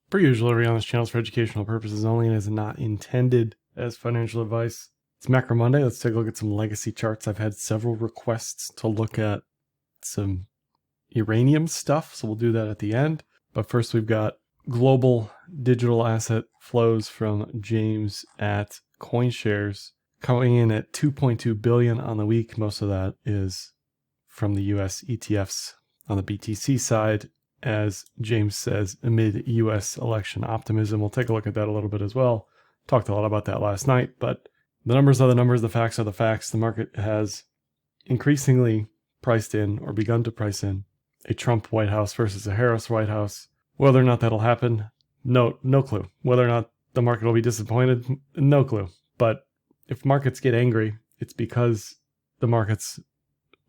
Per usual, everything on this channel is for educational purposes only and is not intended as financial advice. It's Macro Monday. Let's take a look at some legacy charts. I've had several requests to look at some uranium stuff, so we'll do that at the end. But first, we've got global digital asset flows from James at CoinShares coming in at 2.2 billion on the week. Most of that is from the US ETFs on the BTC side, as James says, amid US election optimism. We'll take a look at that a little bit as well. Talked a lot about that last night, but the numbers are the numbers, the facts are the facts. The market has increasingly priced in or begun to price in a Trump White House versus a Harris White House. Whether or not that'll happen, no clue. Whether or not the market will be disappointed, no clue. But if markets get angry, it's because the markets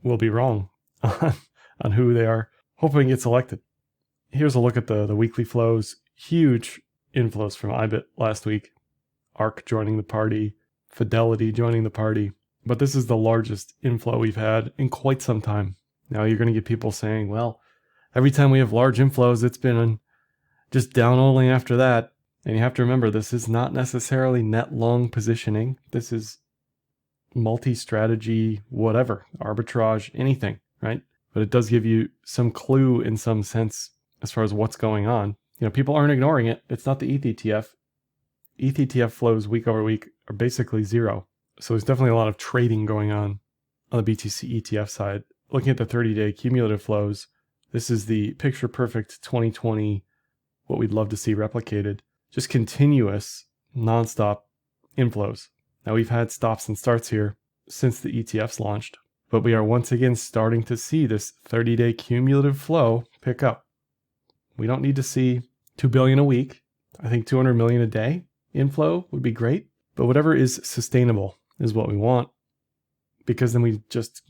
will be wrong on who they are hoping gets elected. Here's a look at the weekly flows. Huge inflows from IBIT last week. ARK joining the party, Fidelity joining the party. But this is the largest inflow we've had in quite some time. Now you're going to get people saying, well, every time we have large inflows, it's been just down only after that. And you have to remember, this is not necessarily net long positioning. This is multi-strategy, whatever, arbitrage, anything, right? But it does give you some clue in some sense as far as what's going on. You know, people aren't ignoring it. It's not the ETH ETF. ETH ETF flows week over week are basically zero. So there's definitely a lot of trading going on the BTC ETF side. Looking at the 30-day cumulative flows, this is the picture perfect 2020, what we'd love to see replicated. Just continuous, nonstop inflows. Now we've had stops and starts here since the ETFs launched, but we are once again starting to see this 30-day cumulative flow pick up. We don't need to see 2 billion a week. I think 200 million a day inflow would be great, but whatever is sustainable is what we want, because then we just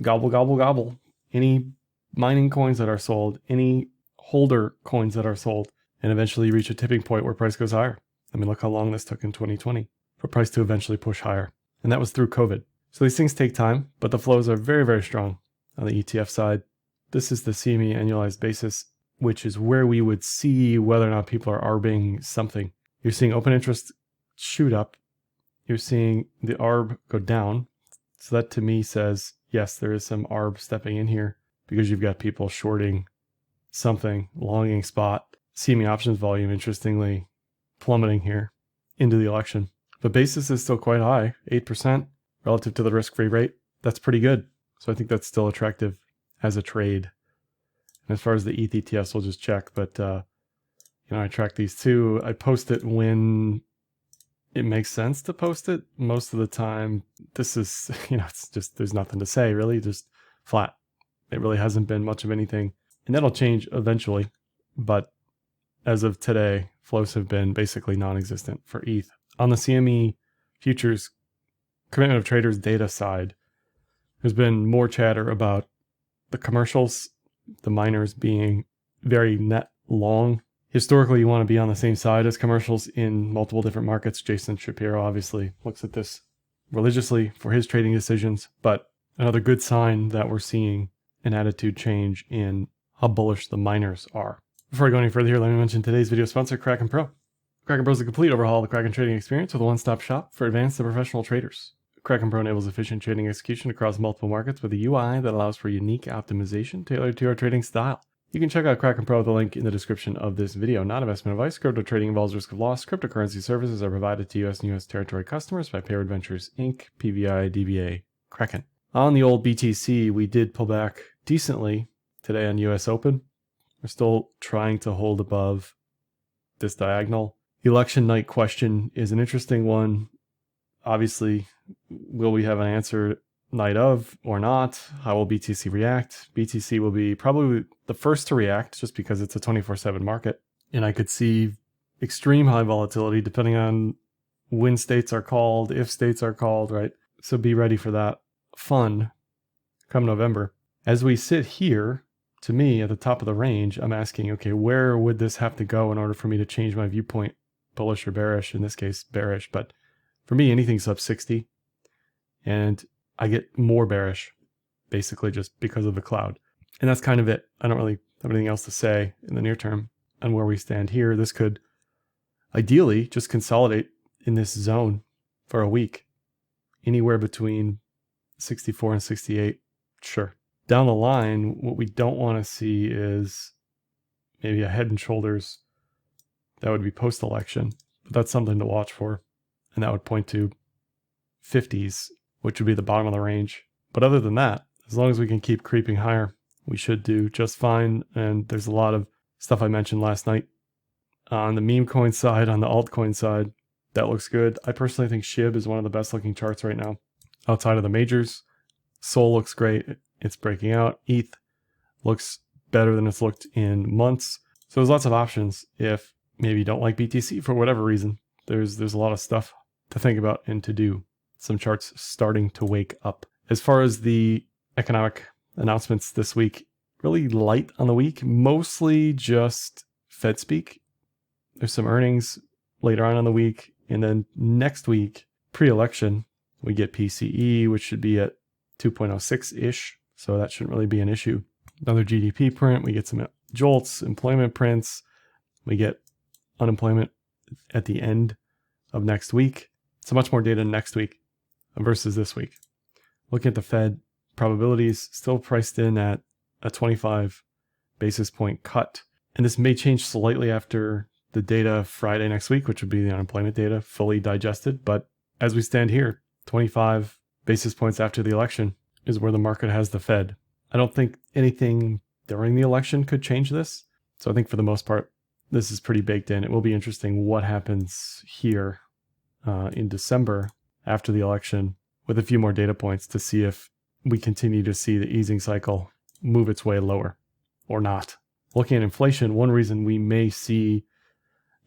gobble any mining coins that are sold, any holder coins that are sold, and eventually reach a tipping point where price goes higher. I mean, look how long this took in 2020 for price to eventually push higher. And that was through COVID. So these things take time, but the flows are very, very strong on the ETF side. This is the CME annualized basis, which is where we would see whether or not people are arbing something. You're seeing open interest shoot up. You're seeing the ARB go down. So that to me says, yes, there is some ARB stepping in here because you've got people shorting something, longing spot. CME options volume, interestingly, plummeting here into the election. But basis is still quite high, 8% relative to the risk-free rate. That's pretty good. So I think that's still attractive as a trade. And as far as the ETH ETFs, we'll just check. But, I track these too. I post it when it makes sense to post it. Most of the time, this is, it's just, there's nothing to say, really, just flat. It really hasn't been much of anything. And that'll change eventually. But as of today, flows have been basically non-existent for ETH. On the CME futures commitment of traders data side, there's been more chatter about the commercials, the miners being very net long. Historically, you want to be on the same side as commercials in multiple different markets. Jason Shapiro obviously looks at this religiously for his trading decisions, but another good sign that we're seeing an attitude change in how bullish the miners are. Before I go any further here, let me mention today's video sponsor, Kraken Pro. Kraken Pro is a complete overhaul of the Kraken trading experience with a one-stop shop for advanced and professional traders. Kraken Pro enables efficient trading execution across multiple markets with a UI that allows for unique optimization tailored to your trading style. You can check out Kraken Pro with the link in the description of this video. Not investment advice. Crypto trading involves risk of loss. Cryptocurrency services are provided to U.S. and U.S. territory customers by Payward Ventures Inc., PVI, DBA, Kraken. On the old BTC, we did pull back decently today on US Open. We're still trying to hold above this diagonal. The election night question is an interesting one. Obviously, will we have an answer night of or not? How will BTC react? BTC will be probably the first to react just because it's a 24/7 market. And I could see extreme high volatility depending on when states are called, if states are called, right? So be ready for that fun come November. As we sit here, to me, at the top of the range, I'm asking, okay, where would this have to go in order for me to change my viewpoint, bullish or bearish? In this case, bearish. But for me, anything sub 60. And I get more bearish, basically just because of the cloud. And that's kind of it. I don't really have anything else to say in the near term. on where we stand here, this could ideally just consolidate in this zone for a week, anywhere between 64 and 68. Sure. Down the line, what we don't want to see is maybe a head and shoulders. That would be post-election, but that's something to watch for. And that would point to 50s, which would be the bottom of the range. But other than that, as long as we can keep creeping higher, we should do just fine. And there's a lot of stuff I mentioned last night on the meme coin side, on the altcoin side. That looks good. I personally think SHIB is one of the best looking charts right now outside of the majors. Sol looks great. It's breaking out. ETH looks better than it's looked in months. So there's lots of options. If maybe you don't like BTC for whatever reason, there's a lot of stuff to think about and to do. Some charts starting to wake up. As far as the economic announcements this week, really light on the week, mostly just Fed speak. There's some earnings later on in the week. And then next week, pre-election, we get PCE, which should be at 2.06-ish. So that shouldn't really be an issue. Another GDP print. We get some jolts, employment prints. We get unemployment at the end of next week. So much more data next week versus this week. Looking at the Fed, probabilities still priced in at a 25 basis point cut. And this may change slightly after the data Friday next week, which would be the unemployment data fully digested. But as we stand here, 25 basis points after the election is where the market has the Fed. I don't think anything during the election could change this. So I think for the most part, this is pretty baked in. It will be interesting what happens here in December after the election with a few more data points to see if we continue to see the easing cycle move its way lower or not. Looking at inflation, one reason we may see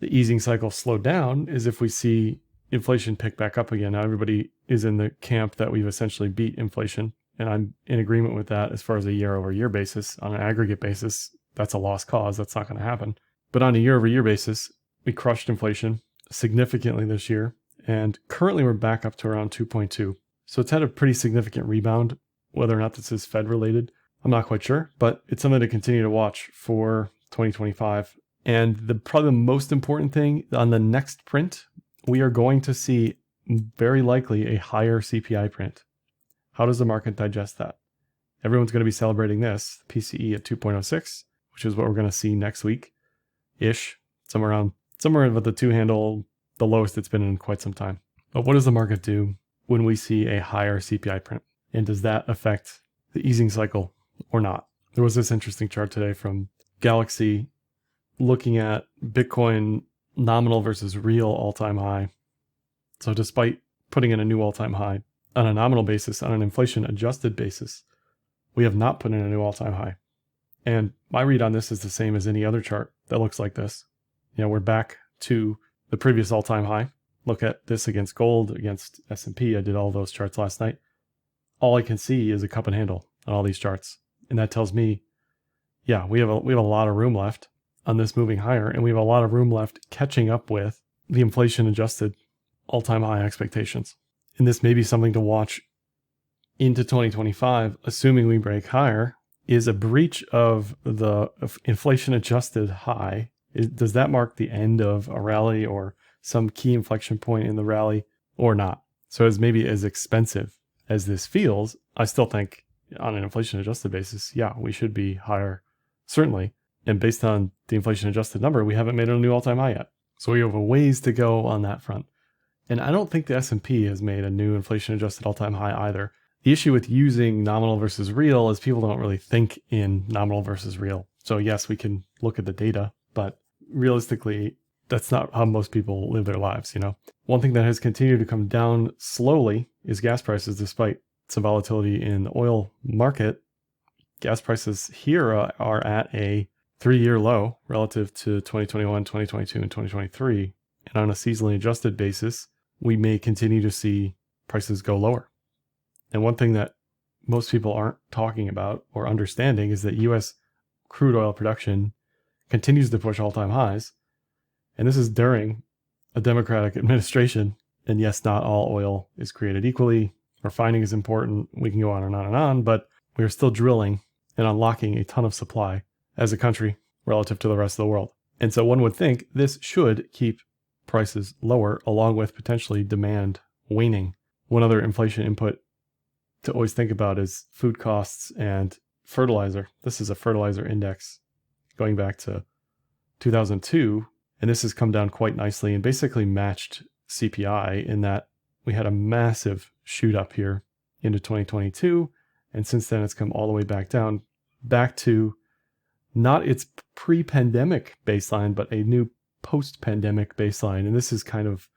the easing cycle slow down is if we see inflation pick back up again. Now everybody is in the camp that we've essentially beat inflation, and I'm in agreement with that as far as a year-over-year basis. On an aggregate basis, that's a lost cause. That's not going to happen. But on a year-over-year basis, we crushed inflation significantly this year, and currently we're back up to around 2.2. So it's had a pretty significant rebound. Whether or not this is Fed related, I'm not quite sure, but it's something to continue to watch for 2025. And probably the most important thing on the next print, we are going to see very likely a higher CPI print. How does the market digest that? Everyone's going to be celebrating this, PCE at 2.06, which is what we're going to see next week-ish, somewhere with the 2 handle, the lowest it's been in quite some time. But what does the market do when we see a higher CPI print? And does that affect the easing cycle or not? There was this interesting chart today from Galaxy looking at Bitcoin nominal versus real all-time high. So despite putting in a new all-time high on a nominal basis, on an inflation adjusted basis, we have not put in a new all-time high. And my read on this is the same as any other chart that looks like this. You know, we're back to the previous all-time high. Look at this against gold, against S&P. I did all those charts last night. All I can see is a cup and handle on all these charts. And that tells me, yeah, we have a lot of room left on this moving higher, and we have a lot of room left catching up with the inflation adjusted all-time high expectations. And this may be something to watch into 2025, assuming we break higher. Is a breach of the inflation adjusted high, does that mark the end of a rally or some key inflection point in the rally or not? So as expensive as this feels, I still think on an inflation adjusted basis, yeah, we should be higher, certainly. And based on the inflation adjusted number, we haven't made a new all-time high yet. So we have a ways to go on that front. And I don't think the S&P has made a new inflation adjusted all-time high either. The issue with using nominal versus real is people don't really think in nominal versus real. So yes, we can look at the data, but realistically, that's not how most people live their lives, you know? One thing that has continued to come down slowly is gas prices, despite some volatility in the oil market. Gas prices here are at a 3-year low relative to 2021, 2022, and 2023. And on a seasonally adjusted basis, we may continue to see prices go lower. And one thing that most people aren't talking about or understanding is that U.S. crude oil production continues to push all-time highs. And this is during a Democratic administration. And yes, not all oil is created equally. Refining is important. We can go on and on and on, but we're still drilling and unlocking a ton of supply as a country relative to the rest of the world. And so one would think this should keep prices lower, along with potentially demand waning. One other inflation input to always think about is food costs and fertilizer. This is a fertilizer index going back to 2002, and this has come down quite nicely and basically matched CPI in that we had a massive shoot up here into 2022, and since then it's come all the way back down, back to not its pre-pandemic baseline, but a new post-pandemic baseline. And this is kind of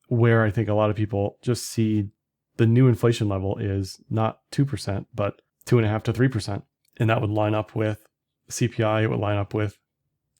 where I think a lot of people just see the new inflation level is not 2%, but 2.5% to 3%. And that would line up with CPI, it would line up with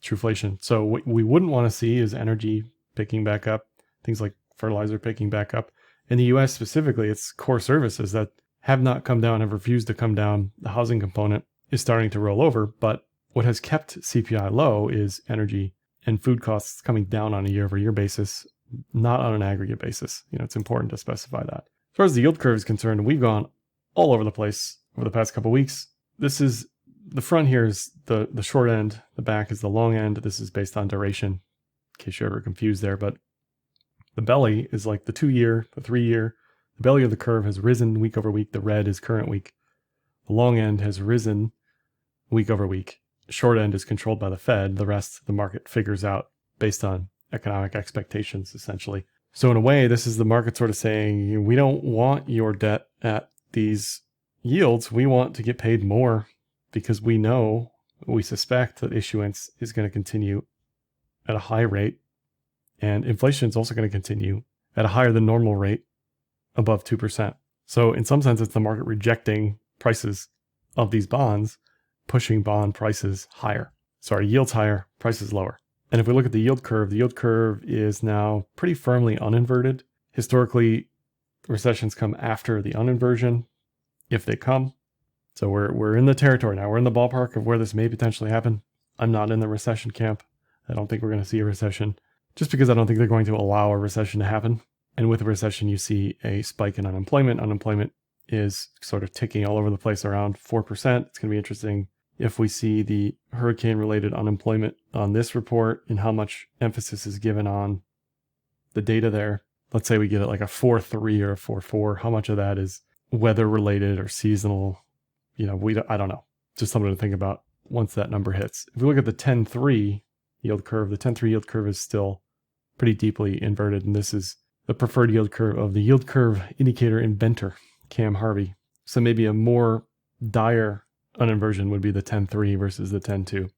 trueflation. So what we wouldn't want to see is energy picking back up, things like fertilizer picking back up. In the US specifically, it's core services that have not come down, have refused to come down. The housing component is starting to roll over, but what has kept CPI low is energy and food costs coming down on a year-over-year basis, not on an aggregate basis. It's important to specify that. As far as the yield curve is concerned, we've gone all over the place over the past couple of weeks. This is the front here is the short end, the back is the long end. This is based on duration, in case you're ever confused there. But the belly is like the 2-year, the 3-year. The belly of the curve has risen week over week. The red is current week. The long end has risen week over week. Short end is controlled by the Fed. The rest the market figures out based on economic expectations, essentially. So in a way, this is the market sort of saying, we don't want your debt at these yields. We want to get paid more because we suspect that issuance is going to continue at a high rate, and inflation is also going to continue at a higher than normal rate above 2%. So in some sense, it's the market rejecting prices of these bonds, pushing bond prices higher. Yields higher, prices lower. And if we look at the yield curve is now pretty firmly uninverted. Historically, recessions come after the uninversion, if they come. So we're in the territory now. We're in the ballpark of where this may potentially happen. I'm not in the recession camp. I don't think we're going to see a recession, just because I don't think they're going to allow a recession to happen. And with a recession, you see a spike in unemployment. Unemployment is sort of ticking all over the place around 4%. It's going to be interesting if we see the hurricane-related unemployment on this report and how much emphasis is given on the data there. Let's say we get it like a 4.3 or a 4.4. How much of that is weather-related or seasonal? I don't know. Just something to think about once that number hits. If we look at the 10.3 yield curve, the 10.3 yield curve is still pretty deeply inverted, and this is the preferred yield curve of the yield curve indicator inventor, Cam Harvey. So maybe a more dire uninversion would be the 10.3 versus the 10.2.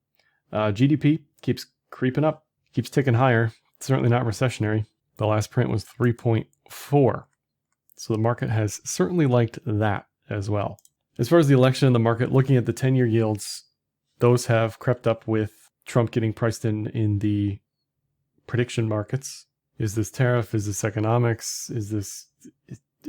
GDP keeps creeping up, keeps ticking higher. It's certainly not recessionary. The last print was 3.4. So the market has certainly liked that as well. As far as the election in the market, looking at the 10-year yields, those have crept up with Trump getting priced in the prediction markets. Is this tariff? Is this economics? Is this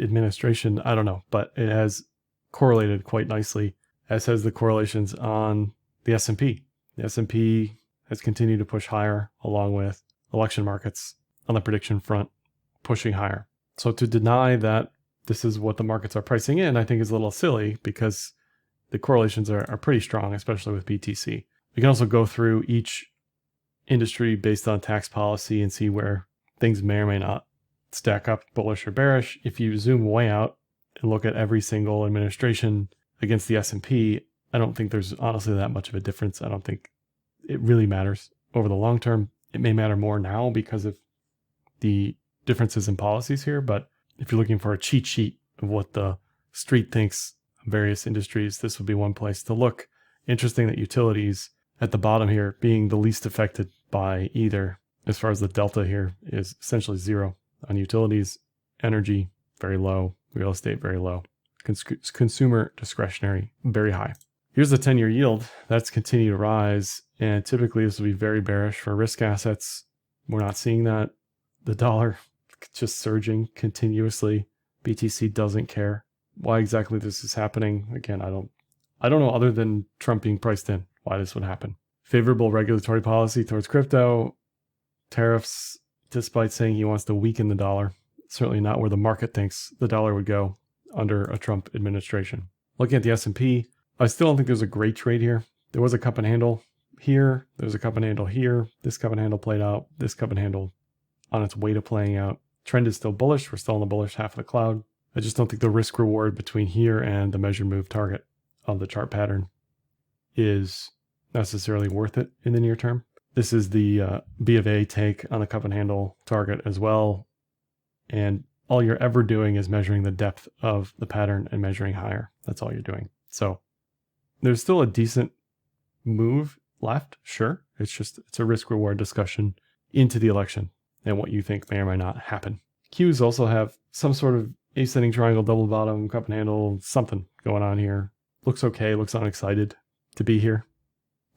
administration? I don't know, but it has correlated quite nicely, as has the correlations on the S&P. The S&P has continued to push higher, along with election markets on the prediction front pushing higher. So to deny that this is what the markets are pricing in, I think is a little silly, because the correlations are pretty strong, especially with BTC. We can also go through each industry based on tax policy and see where things may or may not stack up, bullish or bearish. If you zoom way out and look at every single administration against the S&P, I don't think there's honestly that much of a difference. I don't think it really matters over the long term. It may matter more now because of the differences in policies here, but if you're looking for a cheat sheet of what the street thinks of various industries, this would be one place to look. Interesting that utilities at the bottom here being the least affected by either, as far as the delta here is essentially zero on utilities. Energy, very low. Real estate, very low. Consumer discretionary, very high. Here's the 10-year yield. That's continued to rise, and typically this will be very bearish for risk assets. We're not seeing that. The dollar just surging continuously. BTC doesn't care. Why exactly this is happening? Again, I don't know, other than Trump being priced in, why this would happen. Favorable regulatory policy towards crypto, tariffs, despite saying he wants to weaken the dollar. Certainly not where the market thinks the dollar would go under a Trump administration. Looking at the S&P, I still don't think there's a great trade here. There was a cup and handle here. There's a cup and handle here. This cup and handle played out. This cup and handle on its way to playing out. Trend is still bullish. We're still in the bullish half of the cloud. I just don't think the risk reward between here and the measured move target of the chart pattern is necessarily worth it in the near term. This is the B of A take on the cup and handle target as well. And all you're ever doing is measuring the depth of the pattern and measuring higher. That's all you're doing. So there's still a decent move left. Sure. It's a risk reward discussion into the election and what you think may or may not happen. Qs also have some sort of ascending triangle, double bottom, cup and handle, something going on here. Looks okay. Looks unexcited to be here.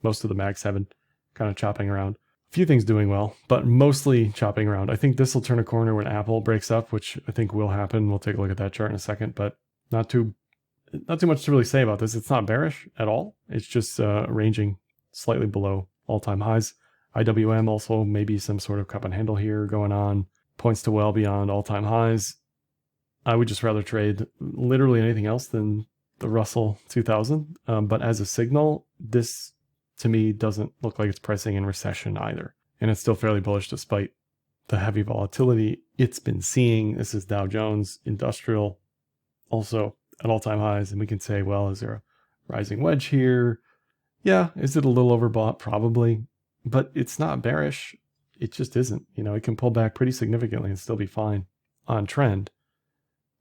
Most of the Mag 7 kind of chopping around. A few things doing well, but mostly chopping around. I think this will turn a corner when Apple breaks up, which I think will happen. We'll take a look at that chart in a second, but not too much to really say about this. It's not bearish at all. It's just ranging slightly below all-time highs. IWM also maybe some sort of cup and handle here going on. Points to well beyond all-time highs. I would just rather trade literally anything else than the Russell 2000. But as a signal, this to me doesn't look like it's pricing in recession either. And it's still fairly bullish despite the heavy volatility it's been seeing. This is Dow Jones Industrial also at all-time highs. And we can say, well, is there a rising wedge here? Yeah. Is it a little overbought? Probably. But it's not bearish. It just isn't. You know, it can pull back pretty significantly and still be fine on trend.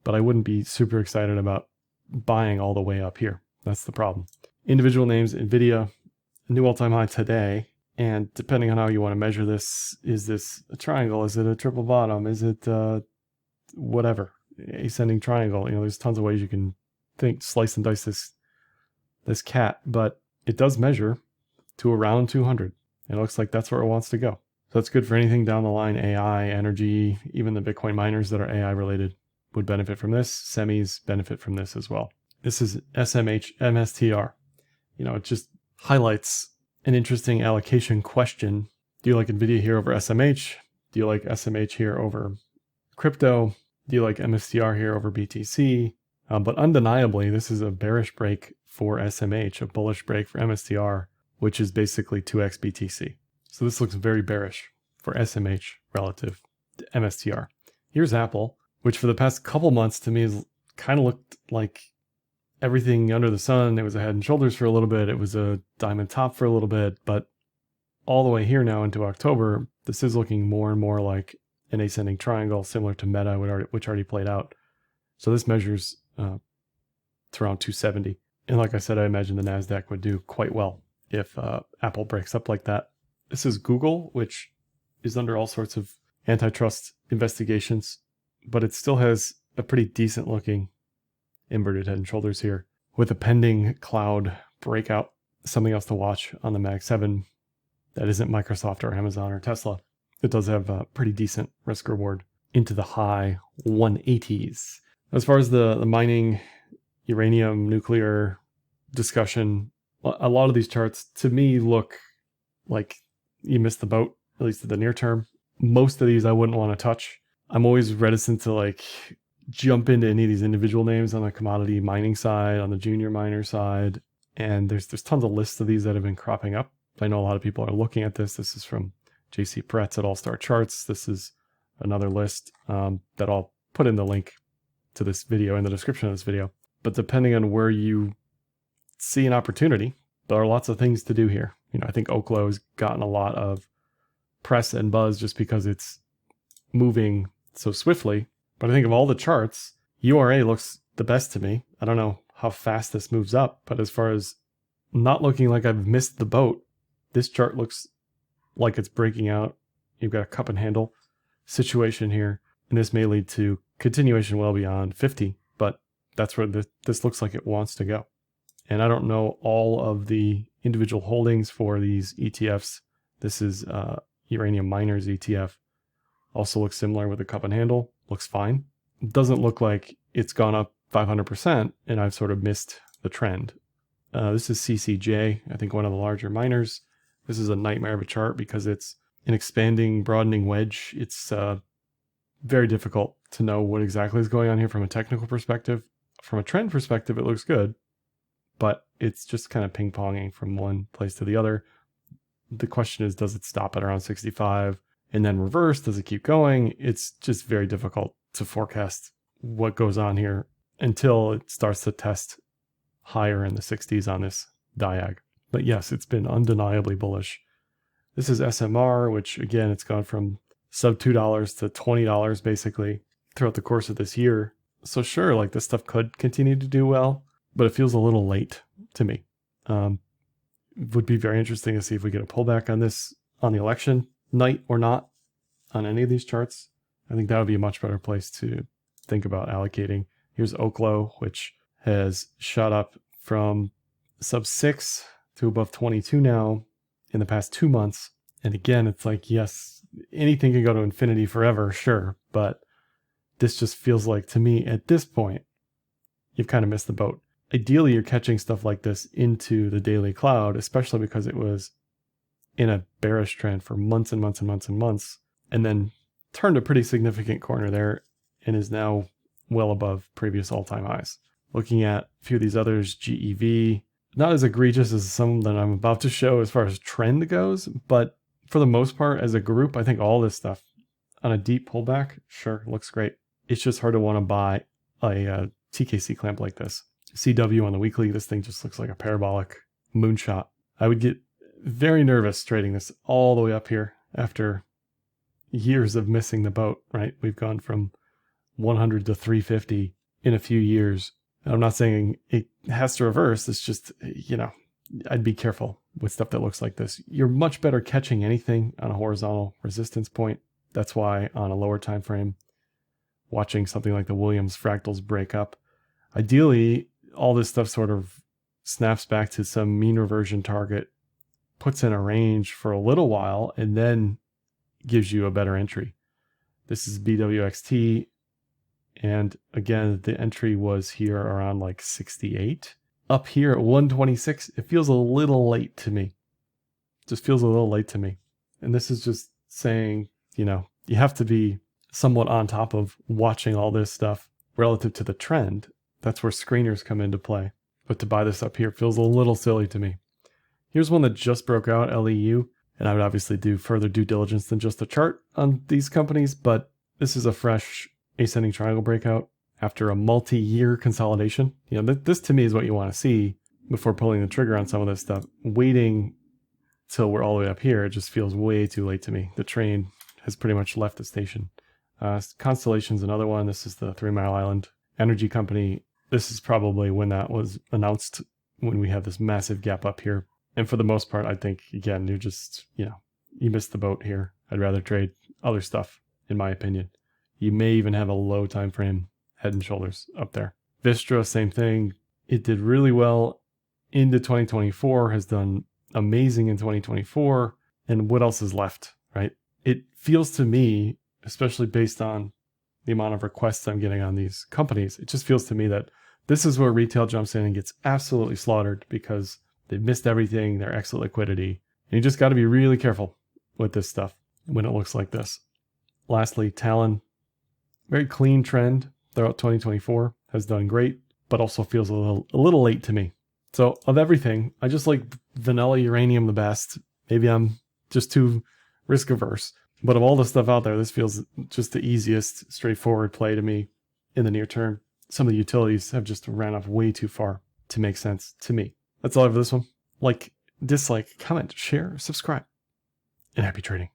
But I wouldn't be super excited about buying all the way up here. That's the problem. Individual names, NVIDIA, new all-time high today. And depending on how you want to measure this, is this a triangle? Is it a triple bottom? Is it whatever, ascending triangle? You know, there's tons of ways you can slice and dice this cat, but it does measure to around 200. And it looks like that's where it wants to go. So that's good for anything down the line, AI, energy, even the Bitcoin miners that are AI related would benefit from this. Semis benefit from this as well. This is SMH MSTR. You know, it just highlights an interesting allocation question. Do you like NVIDIA here over SMH? Do you like SMH here over crypto? Do you like MSTR here over BTC? But undeniably, this is a bearish break for SMH, a bullish break for MSTR, which is basically 2x BTC. So this looks very bearish for SMH relative to MSTR. Here's Apple, which for the past couple months to me has kind of looked like everything under the sun. It was a head and shoulders for a little bit. It was a diamond top for a little bit, but all the way here now into October, this is looking more and more like an ascending triangle similar to Meta, which already played out. So this measures to around 270. And like I said, I imagine the NASDAQ would do quite well if Apple breaks up like that. This is Google, which is under all sorts of antitrust investigations, but it still has a pretty decent looking inverted head and shoulders here with a pending cloud breakout. Something else to watch on the Mag 7 that isn't Microsoft or Amazon or Tesla. It does have a pretty decent risk reward into the high 180s. As far as the mining, uranium, nuclear discussion, a lot of these charts to me look like you missed the boat, at least in the near term. Most of these I wouldn't want to touch. I'm always reticent to like jump into any of these individual names on the commodity mining side, on the junior miner side. And there's tons of lists of these that have been cropping up. I know a lot of people are looking at this. This is from JC Peretz at All Star Charts. This is another list that I'll put in the link to this video in the description of this video. But depending on where you see an opportunity, there are lots of things to do here. You know, I think Oklo has gotten a lot of press and buzz just because it's moving so swiftly. But I think of all the charts, URA looks the best to me. I don't know how fast this moves up, but as far as not looking like I've missed the boat, this chart looks like it's breaking out. You've got a cup and handle situation here, and this may lead to continuation well beyond 50, but that's where this looks like it wants to go. And I don't know all of the individual holdings for these ETFs. This is Uranium Miners ETF. Also looks similar with a cup and handle. Looks fine. It doesn't look like it's gone up 500%, and I've sort of missed the trend. This is CCJ, I think one of the larger miners. This is a nightmare of a chart because it's an expanding, broadening wedge. It's very difficult to know what exactly is going on here from a technical perspective. From a trend perspective, it looks good, but it's just kind of ping-ponging from one place to the other. The question is, does it stop at around 65 and then reverse? Does it keep going? It's just very difficult to forecast what goes on here until it starts to test higher in the 60s on this diag. But yes, it's been undeniably bullish. This is SMR, which again, it's gone from sub $2 to $20 basically throughout the course of this year. So sure, like this stuff could continue to do well, but it feels a little late to me. Would be very interesting to see if we get a pullback on this on the election night or not on any of these charts. I think that would be a much better place to think about allocating. Here's Oklo, which has shot up from sub 6 to above 22 now in the past 2 months. And again, it's like, yes, anything can go to infinity forever, sure. But this just feels like, to me, at this point, you've kind of missed the boat. Ideally, you're catching stuff like this into the daily cloud, especially because it was in a bearish trend for months and months and months and months, and then turned a pretty significant corner there and is now well above previous all-time highs. Looking at a few of these others, GEV, not as egregious as some that I'm about to show as far as trend goes, but for the most part, as a group, I think all this stuff on a deep pullback, sure, looks great. It's just hard to want to buy a TKC clamp like this. CW on the weekly, this thing just looks like a parabolic moonshot. I would get very nervous trading this all the way up here after years of missing the boat, right? We've gone from 100 to 350 in a few years. I'm not saying it has to reverse. It's just, I'd be careful with stuff that looks like this. You're much better catching anything on a horizontal resistance point. That's why on a lower time frame, watching something like the Williams fractals break up, ideally, all this stuff sort of snaps back to some mean reversion target, puts in a range for a little while, and then gives you a better entry. This is BWXT. And again, the entry was here around like 68. Up here at 126, it feels a little late to me. Just feels a little late to me. And this is just saying, you have to be somewhat on top of watching all this stuff relative to the trend. That's where screeners come into play. But to buy this up here feels a little silly to me. Here's one that just broke out, LEU. And I would obviously do further due diligence than just a chart on these companies. But this is a fresh ascending triangle breakout after a multi-year consolidation. This to me is what you want to see before pulling the trigger on some of this stuff. Waiting till we're all the way up here, it just feels way too late to me. The train has pretty much left the station. Constellation's another one. This is the 3 Mile Island energy company. This is probably when that was announced, when we have this massive gap up here. And for the most part, I think, again, you're just, you missed the boat here. I'd rather trade other stuff, in my opinion. You may even have a low time frame head and shoulders up there. Vistra, same thing. It did really well into 2024, has done amazing in 2024. And what else is left, right? It feels to me, especially based on the amount of requests I'm getting on these companies, it just feels to me that this is where retail jumps in and gets absolutely slaughtered because they've missed everything, they're exit liquidity. And you just got to be really careful with this stuff when it looks like this. Lastly, Talon, very clean trend throughout 2024, has done great, but also feels a little late to me. So of everything, I just like vanilla uranium the best. Maybe I'm just too risk averse. But of all the stuff out there, this feels just the easiest, straightforward play to me in the near term. Some of the utilities have just ran off way too far to make sense to me. That's all I have for this one. Like, dislike, comment, share, subscribe, and happy trading.